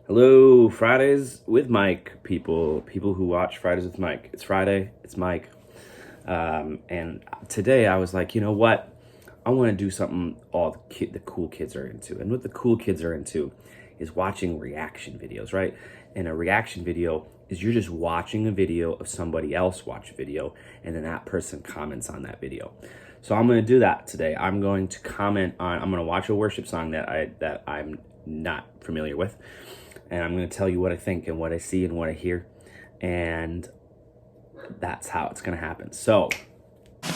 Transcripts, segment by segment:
Hello, Fridays with Mike, people who watch Fridays with Mike. It's Friday, it's Mike. And today I was like, you know what? I want to do something all the cool kids are into. And what the cool kids are into is watching reaction videos, right? And a reaction video is you're just watching a video of somebody else watch a video, and then that person comments on that video. So I'm going to do that today. I'm going to watch a worship song that I'm not familiar with. And I'm going to tell you what I think and what I see and what I hear. And that's how it's going to happen. So 1, 2, 3.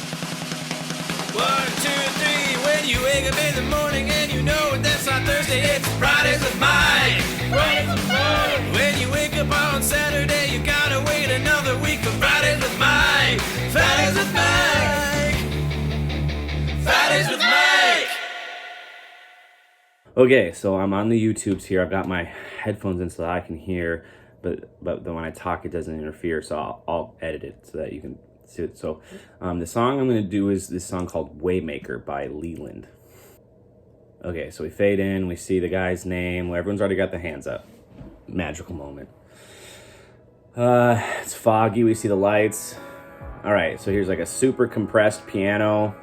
When you wake up in the morning and you know it, that's not Thursday, it's Fridays with Mike. Fridays with Mike. When you wake up on Saturday, you gotta wait another week for Fridays with Mike. Fridays with Mike. Fridays with Mike. Okay, so I'm on the YouTubes here. I've got my headphones in so that I can hear, but then when I talk, it doesn't interfere. So I'll edit it so that you can see it. So the song I'm going to do is this song called Waymaker by Leland. Okay, so we fade in. We see the guy's name. Everyone's already got the hands up. Magical moment. It's foggy. We see the lights. All right, so here's like a super compressed piano.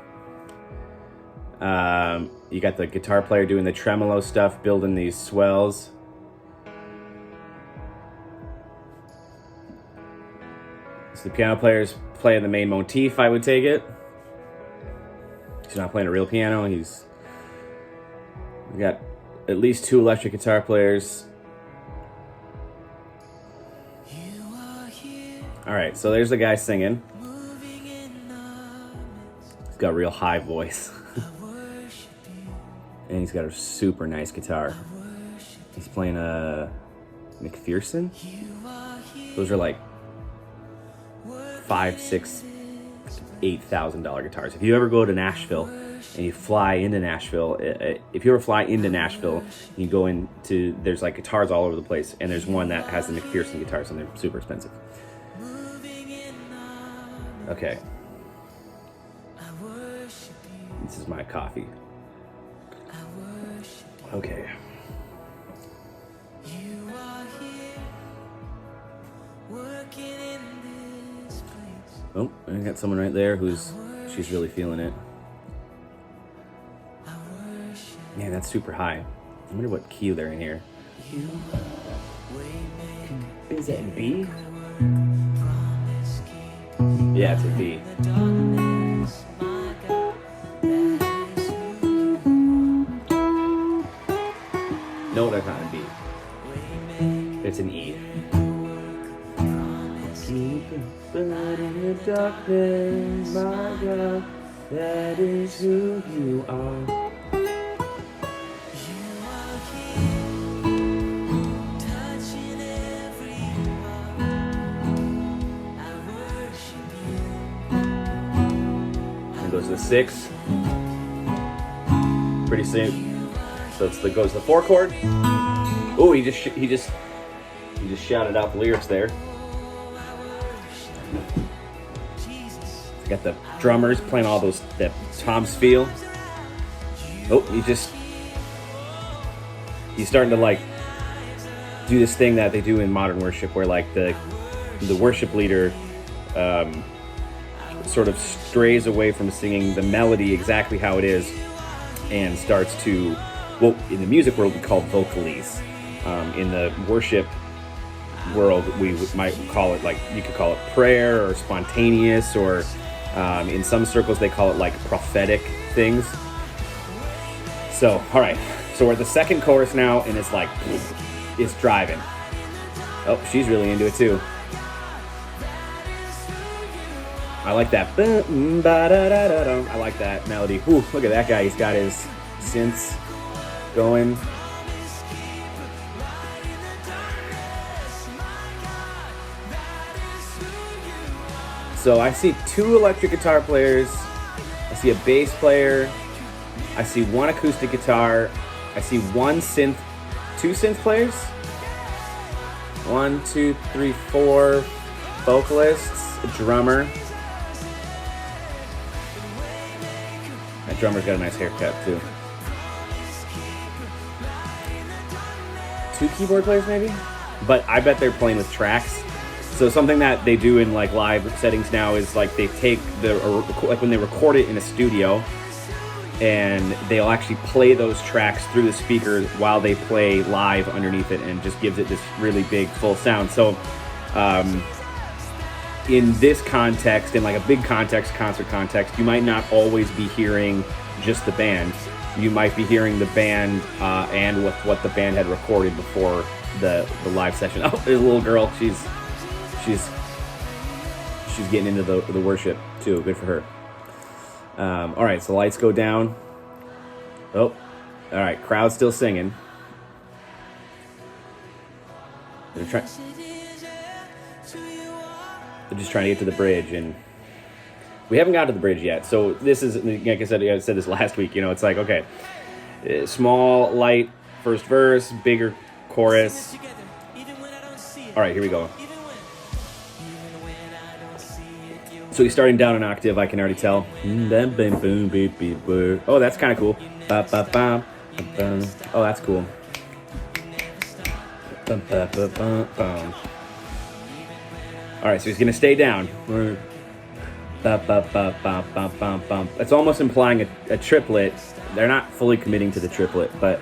You got the guitar player doing the tremolo stuff, building these swells. So the piano player's playing the main motif, I would take it. He's not playing a real piano. We got at least 2 electric guitar players. All right, so there's the guy singing. He's got a real high voice. And he's got a super nice guitar. He's playing a McPherson. Those are like $5,000, $6,000, $8,000 guitars. If you ever go to Nashville and you fly into Nashville, you go into, there's like guitars all over the place, and there's one that has the McPherson guitars, and they're super expensive. Okay. This is my coffee. Okay. Oh, I got someone right there she's really feeling it. Man, that's super high. I wonder what key they're in here. Is that in B? Yeah, it's a B. No, that's not in B. It's an E. But in the darkness, my God, that is who you are. And goes to the 6. Pretty soon. So it goes to the 4 chord. Oh, he just shouted out the lyrics there. Got the drummers playing all that Tom's feel. Oh, he's starting to like do this thing that they do in modern worship, where like the worship leader sort of strays away from singing the melody exactly how it is, and starts to, well, in the music world we call it vocalese. In the worship world we might call it, like, you could call it prayer or spontaneous, or in some circles they call it like prophetic things. So, all right, so we're at the 2nd chorus now, and it's like, it's driving. Oh, she's really into it too. I like that. I like that melody. Ooh, look at that guy. He's got his synths going. So I see 2 electric guitar players. I see a bass player. I see 1 acoustic guitar. I see 1 synth, 2 synth players. 1, 2, 3, 4 vocalists, a drummer. That drummer's got a nice haircut too. 2 keyboard players maybe, but I bet they're playing with tracks. So something that they do in like live settings now is like they take like when they record it in a studio, and they'll actually play those tracks through the speaker while they play live underneath it, and just gives it this really big full sound. So in this context, in like a big context, concert context, you might not always be hearing just the band. You might be hearing the band and with what the band had recorded before the live session. Oh, there's a little girl. She's getting into the worship too. Good for her. All right, so lights go down. Oh, all right, crowd's still singing. They're just trying to get to the bridge, and we haven't got to the bridge yet. So this is, like I said this last week. You know, it's like, okay, small, light first verse, bigger chorus. All right, here we go. So he's starting down an octave, I can already tell. Oh, that's kind of cool. Oh, that's cool. All right, so he's going to stay down. It's almost implying a triplet. They're not fully committing to the triplet, but...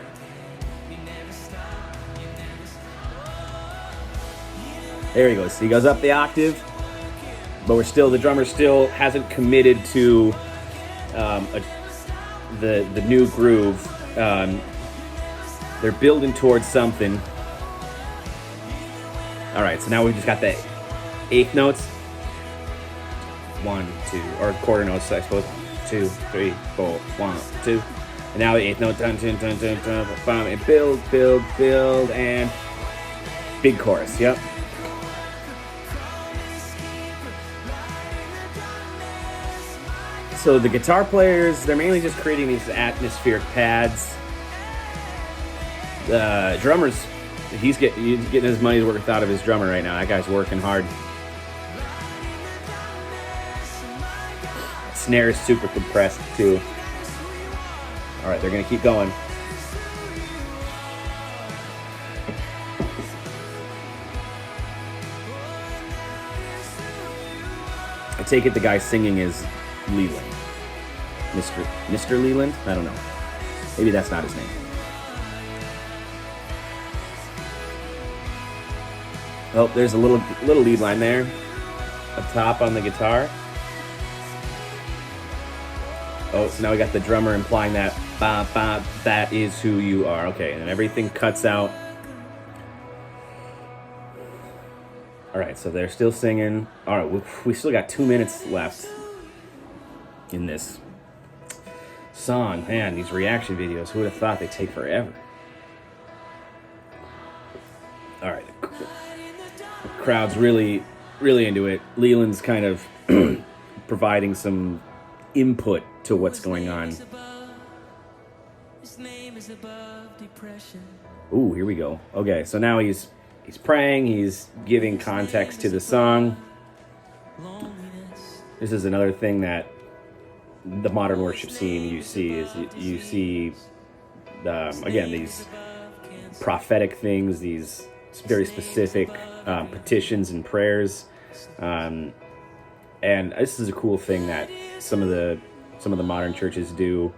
There he goes. He goes up the octave. But the drummer still hasn't committed to the new groove. They're building towards something. All right, so now we've just got the eighth notes. 1, 2, or quarter notes, I suppose. 2, 3, 4, 1, 2. And now the eighth note, dun, dun, dun, dun, dun, bum, and build, and big chorus. Yep. So the guitar players, they're mainly just creating these atmospheric pads. The drummers, he's getting his money's worth out of his drummer right now. That guy's working hard. Snare is super compressed too. All right, they're gonna keep going. I take it the guy singing is Leland. Mr. Leland? I don't know. Maybe that's not his name. Oh, there's a little lead line there. Up top on the guitar. Oh, so now we got the drummer implying that ba, ba, that is who you are. Okay, and everything cuts out. All right, so they're still singing. All right, we still got 2 minutes left in this song. Man, these reaction videos, who would have thought they'd take forever? All right, the crowd's really into it. Leland's kind of providing some input to what's going on. Ooh, here we go. Okay, so now he's praying, he's giving context to the song. This is another thing that the modern worship scene you see again, these prophetic things, these very specific petitions and prayers, and this is a cool thing that some of the modern churches do.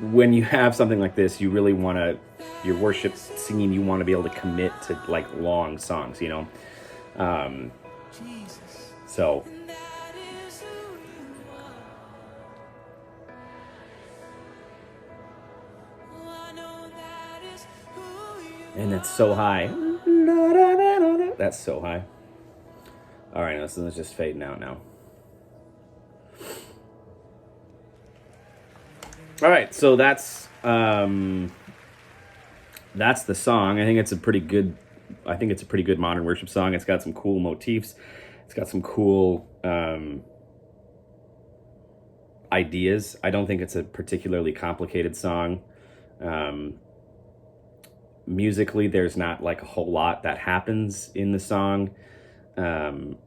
When you have something like this, you really want to, your worship singing, you want to be able to commit to like long songs, you know. So and that's so high. That's so high. All right, so it's just fading out now. All right, so that's the song. I think it's a pretty good modern worship song. It's got some cool motifs. It's got some cool ideas. I don't think it's a particularly complicated song. Musically, there's not like a whole lot that happens in the song in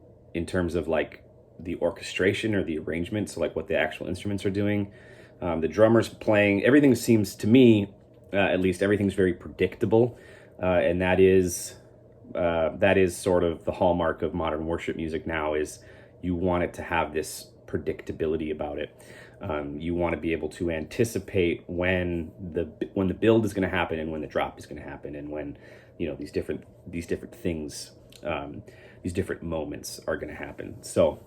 terms of like the orchestration or the arrangement, so like what the actual instruments are doing. The drummer's playing. Everything seems to me, at least, everything's very predictable. and that is sort of the hallmark of modern worship music now, is you want it to have this predictability about it. You want to be able to anticipate when the build is going to happen and when the drop is going to happen, and when, you know, these different things, these different moments are going to happen. So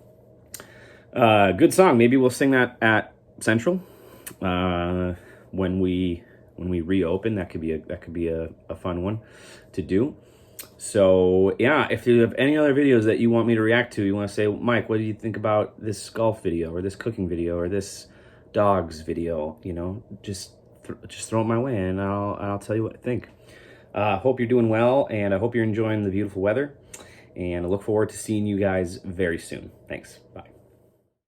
good song. Maybe we'll sing that at Central when we reopen. That could be a fun one to do. So yeah, if you have any other videos that you want me to react to, you want to say, Mike, what do you think about this golf video, or this cooking video, or this dogs video? You know, just throw it my way, and I'll tell you what I think. Hope you're doing well, and I hope you're enjoying the beautiful weather, and I look forward to seeing you guys very soon. Thanks. Bye.